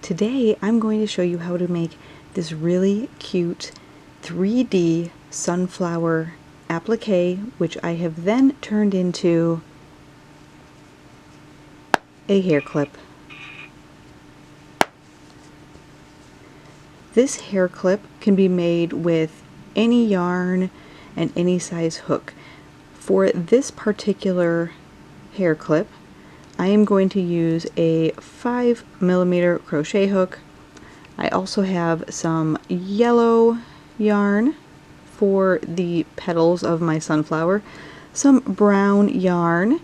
Today I'm going to show you how to make this really cute 3D sunflower applique, which I have then turned into a hair clip. This hair clip can be made with any yarn and any size hook. For this particular hair clip, I am going to use a 5mm crochet hook. I also have some yellow yarn for the petals of my sunflower, some brown yarn,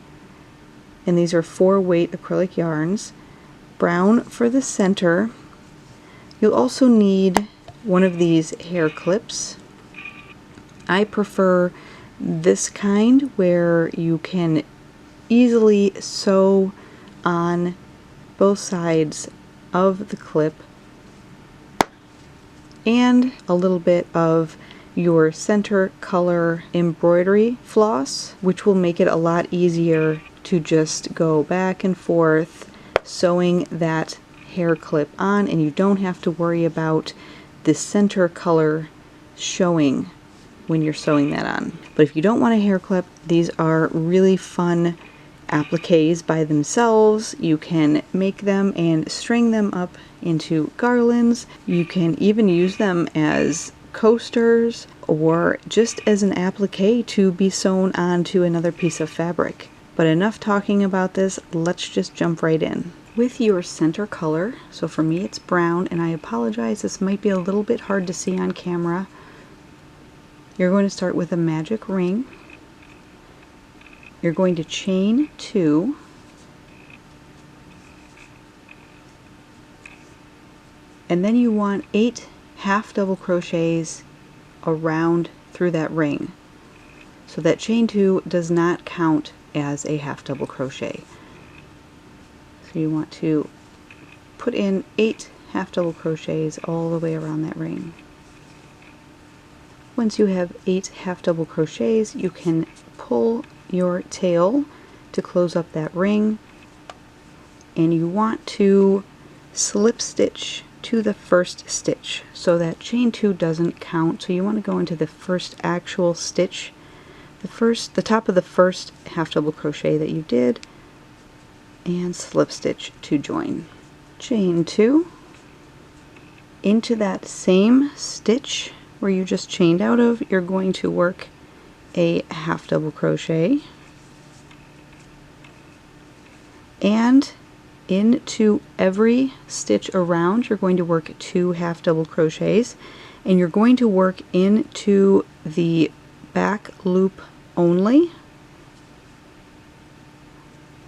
and these are 4-weight acrylic yarns, brown for the center. You'll also need one of these hair clips. I prefer this kind where you can easily sew on both sides of the clip, and a little bit of your center color embroidery floss, which will make it a lot easier to just go back and forth sewing that hair clip on, and you don't have to worry about the center color showing when you're sewing that on. But if you don't want a hair clip, these are really fun appliques by themselves. You can make them and string them up into garlands. You can even use them as coasters or just as an applique to be sewn onto another piece of fabric. But enough talking about this, let's just jump right in. With your center color, so for me it's brown, and I apologize, this might be a little bit hard to see on camera. You're going to start with a magic ring. You're going to chain 2, and then you want 8 half double crochets around through that ring. So that chain 2 does not count as a half double crochet. So you want to put in 8 half double crochets all the way around that ring. Once you have 8 half double crochets, you can pull your tail to close up that ring, and you want to slip stitch to the first stitch so that chain 2 doesn't count. So you want to go into the first actual stitch, the top of the first half double crochet that you did, and slip stitch to join. Chain 2 into that same stitch where you just chained out of. You're going to work a half double crochet, and into every stitch around you're going to work 2 half double crochets, and you're going to work into the back loop only.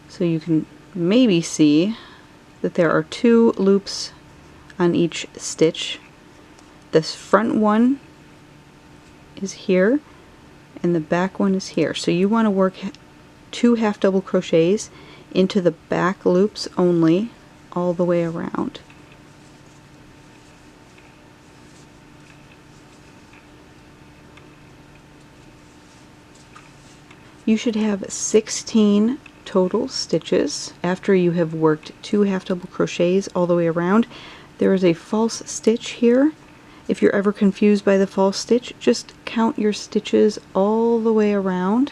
So you can maybe see that there are 2 loops on each stitch. This front one is here and the back one is here. So you want to work 2 half double crochets into the back loops only all the way around. You should have 16 total stitches after you have worked 2 half double crochets all the way around. There is a false stitch here. If you're ever confused by the false stitch, just count your stitches all the way around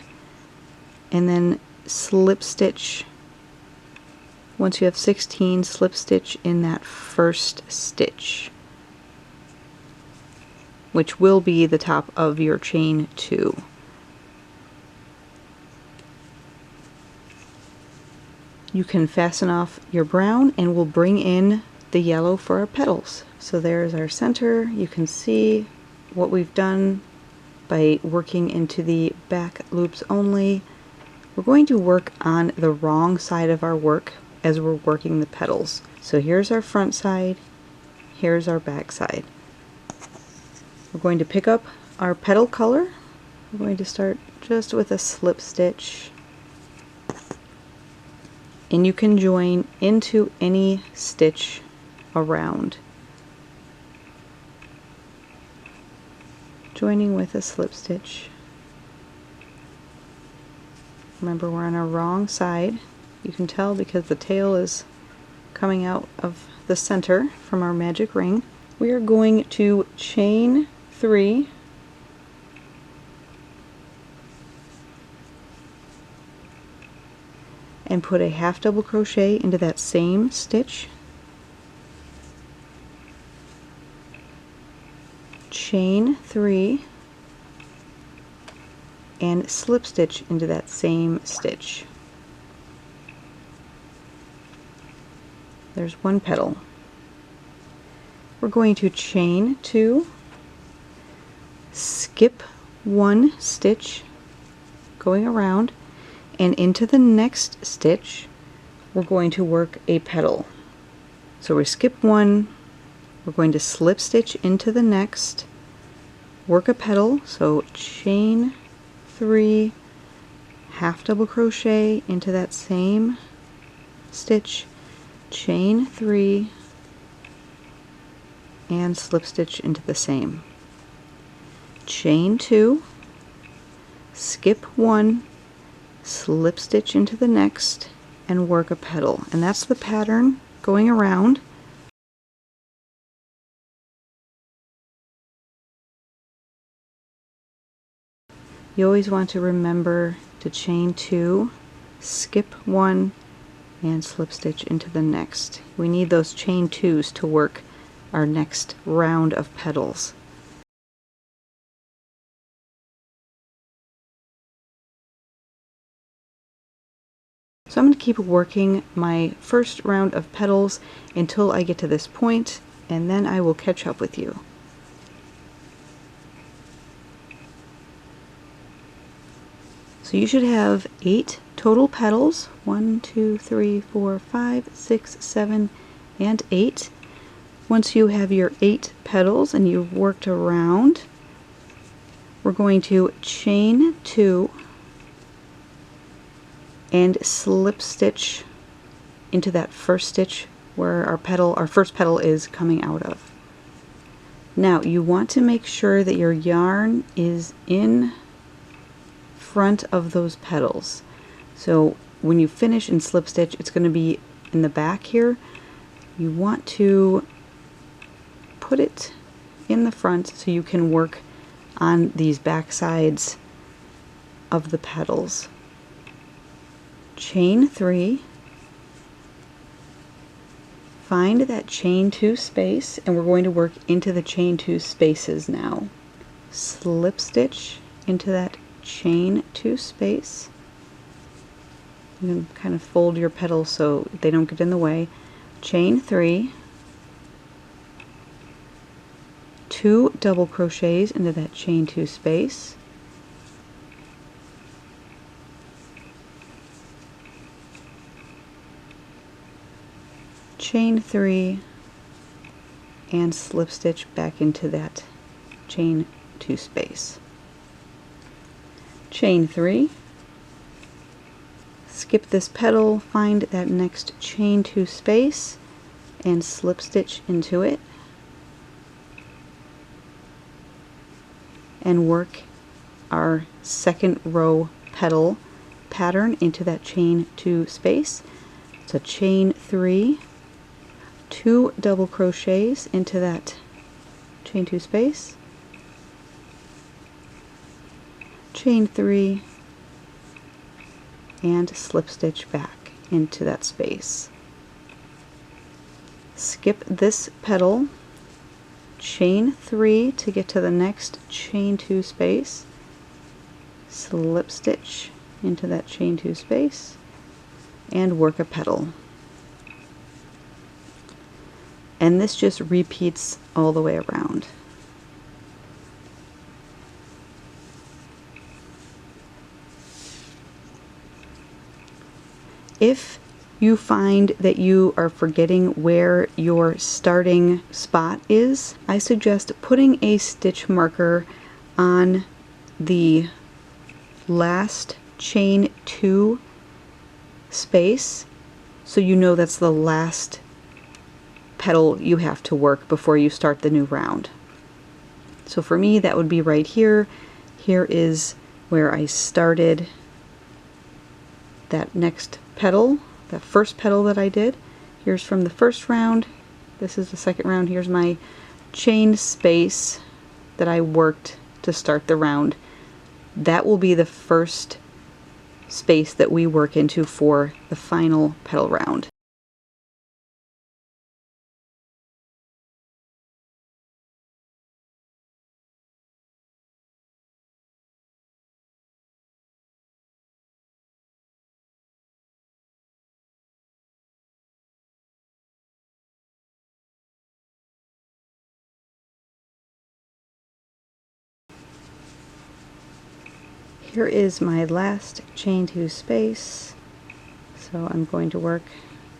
and then slip stitch. Once you have 16, slip stitch in that first stitch, which will be the top of your chain 2. You can fasten off your brown and we'll bring in the yellow for our petals. So there's our center. You can see what we've done by working into the back loops only. We're going to work on the wrong side of our work as we're working the petals. So here's our front side, here's our back side. We're going to pick up our petal color. We're going to start just with a slip stitch, and you can join into any stitch around. Joining with a slip stitch. Remember, we're on our wrong side. You can tell because the tail is coming out of the center from our magic ring, we are going to chain 3 and put a half double crochet into that same stitch, chain 3, and slip stitch into that same stitch. There's one petal. We're going to chain 2, skip 1 stitch going around, and into the next stitch we're going to work a petal. So we skip 1, we're going to slip stitch into the next, work a petal, so chain 3, half double crochet into that same stitch, chain 3, and slip stitch into the same. Chain 2, skip 1, slip stitch into the next, and work a petal. And that's the pattern going around. You always want to remember to chain 2, skip 1, and slip stitch into the next. We need those chain 2s to work our next round of petals. So I'm going to keep working my first round of petals until I get to this point, and then I will catch up with you. So you should have 8 total petals, 1, 2, 3, 4, 5, 6, 7, and 8. Once you have your 8 petals and you've worked around, we're going to chain 2 and slip stitch into that first stitch where our first petal is coming out of. Now you want to make sure that your yarn is in front of those petals. So when you finish and slip stitch, it's going to be in the back here. You want to put it in the front so you can work on these back sides of the petals. Chain 3, find that chain 2 space, and we're going to work into the chain 2 spaces now. Slip stitch into that chain 2 space. You can kind of fold your petals so they don't get in the way. Chain 3, 2 double crochets into that chain 2 space, chain 3, and slip stitch back into that chain 2 space. Chain 3, skip this petal, find that next chain 2 space, and slip stitch into it, and work our second row petal pattern into that chain 2 space. So chain 3, 2 double crochets into that chain 2 space, chain 3, and slip stitch back into that space. Skip this petal, chain 3 to get to the next chain 2 space, slip stitch into that chain 2 space, and work a petal. And this just repeats all the way around. If you find that you are forgetting where your starting spot is, I suggest putting a stitch marker on the last chain 2 space so you know that's the last petal you have to work before you start the new round. So for me that would be right here. Here is where I started that next petal, that first petal that I did. Here's from the first round, This is the second round. Here's my chain space that I worked to start the round. That will be the first space that we work into for the final petal round. Here is my last chain 2 space, so I'm going to work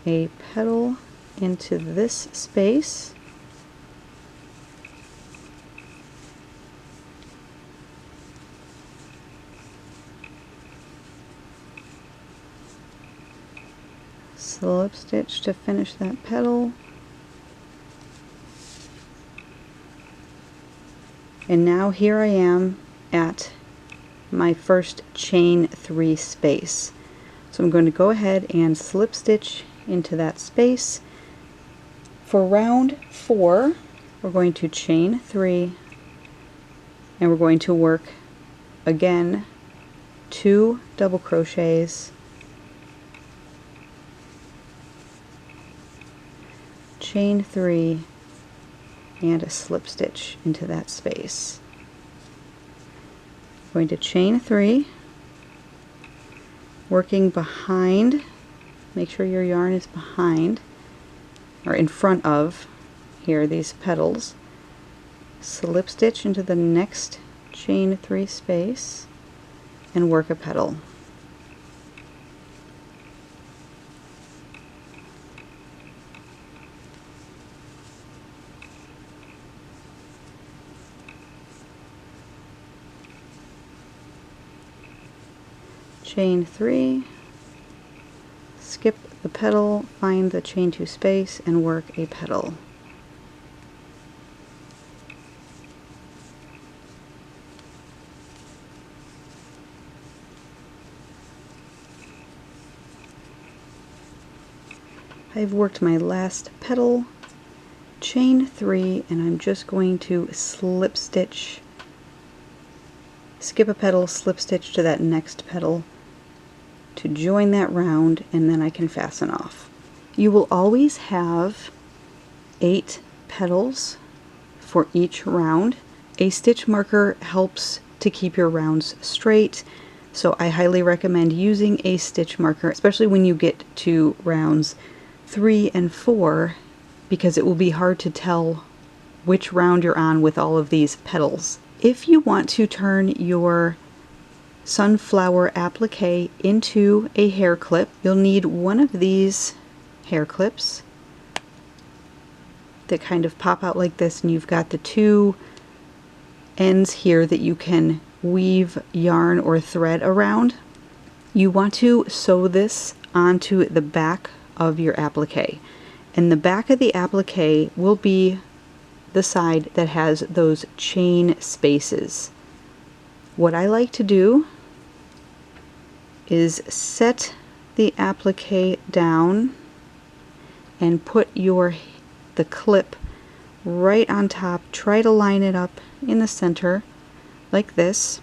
a petal into this space, slip stitch to finish that petal, and now here I am at my first chain 3 space. So I'm going to go ahead and slip stitch into that space. For round 4, we're going to chain 3, and we're going to work again 2 double crochets, chain 3, and a slip stitch into that space. Going to chain 3, working behind, make sure your yarn is behind or in front of here these petals, slip stitch into the next chain 3 space and work a petal. Chain 3, skip the petal, find the chain 2 space and work a petal. I've worked my last petal, chain 3, and I'm just going to slip stitch, skip a petal, slip stitch to that next petal to join that round, and then I can fasten off. You will always have 8 petals for each round. A stitch marker helps to keep your rounds straight, so I highly recommend using a stitch marker, especially when you get to rounds 3 and 4, because it will be hard to tell which round you're on with all of these petals. If you want to turn your sunflower applique into a hair clip, you'll need one of these hair clips that kind of pop out like this, and you've got the 2 ends here that you can weave yarn or thread around. You want to sew this onto the back of your applique, and the back of the applique will be the side that has those chain spaces. What I like to do is set the applique down and put the clip right on top. Try to line it up in the center like this.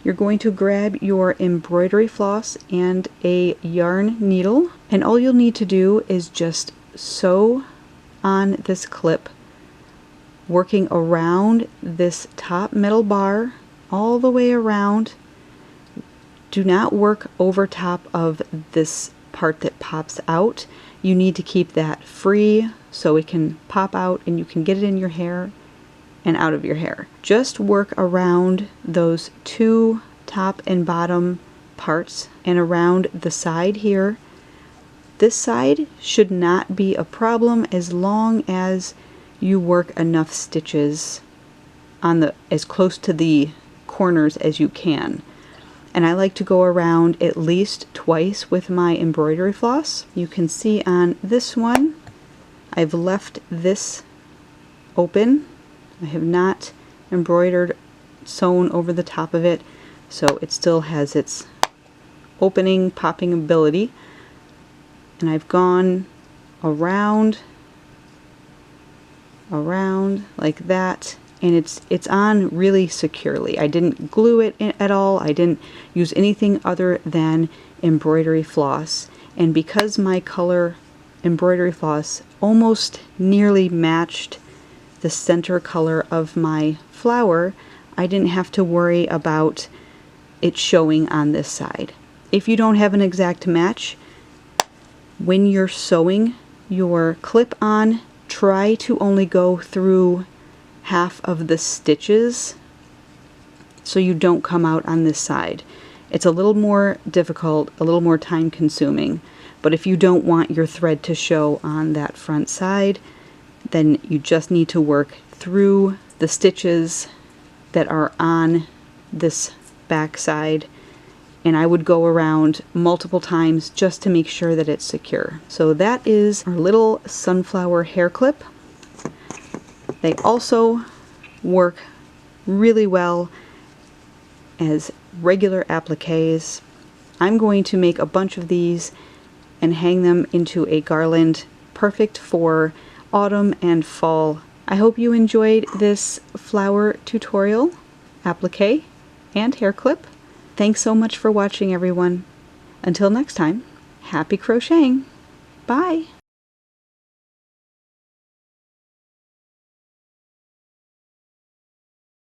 You're going to grab your embroidery floss and a yarn needle, and all you'll need to do is just sew on this clip, working around this top metal bar all the way around. Do not work over top of this part that pops out. You need to keep that free so it can pop out and you can get it in your hair and out of your hair. Just work around those 2 top and bottom parts and around the side here. This side should not be a problem as long as you work enough stitches on as close to the corners as you can. And I like to go around at least twice with my embroidery floss. You can see on this one, I've left this open. I have not embroidered, sewn over the top of it, so it still has its opening, popping ability. And I've gone around around like that, and it's on really securely. I didn't glue it at all. I didn't use anything other than embroidery floss, and because my color embroidery floss almost nearly matched the center color of my flower, I didn't have to worry about it showing on this side. If you don't have an exact match, when you're sewing your clip on, try to only go through half of the stitches so you don't come out on this side. It's a little more difficult, a little more time consuming, but if you don't want your thread to show on that front side, then you just need to work through the stitches that are on this back side, and I would go around multiple times just to make sure that it's secure. So that is our little sunflower hair clip. They also work really well as regular appliques. I'm going to make a bunch of these and hang them into a garland, perfect for autumn and fall. I hope you enjoyed this flower tutorial, applique, and hair clip. Thanks so much for watching, everyone. Until next time, happy crocheting. Bye!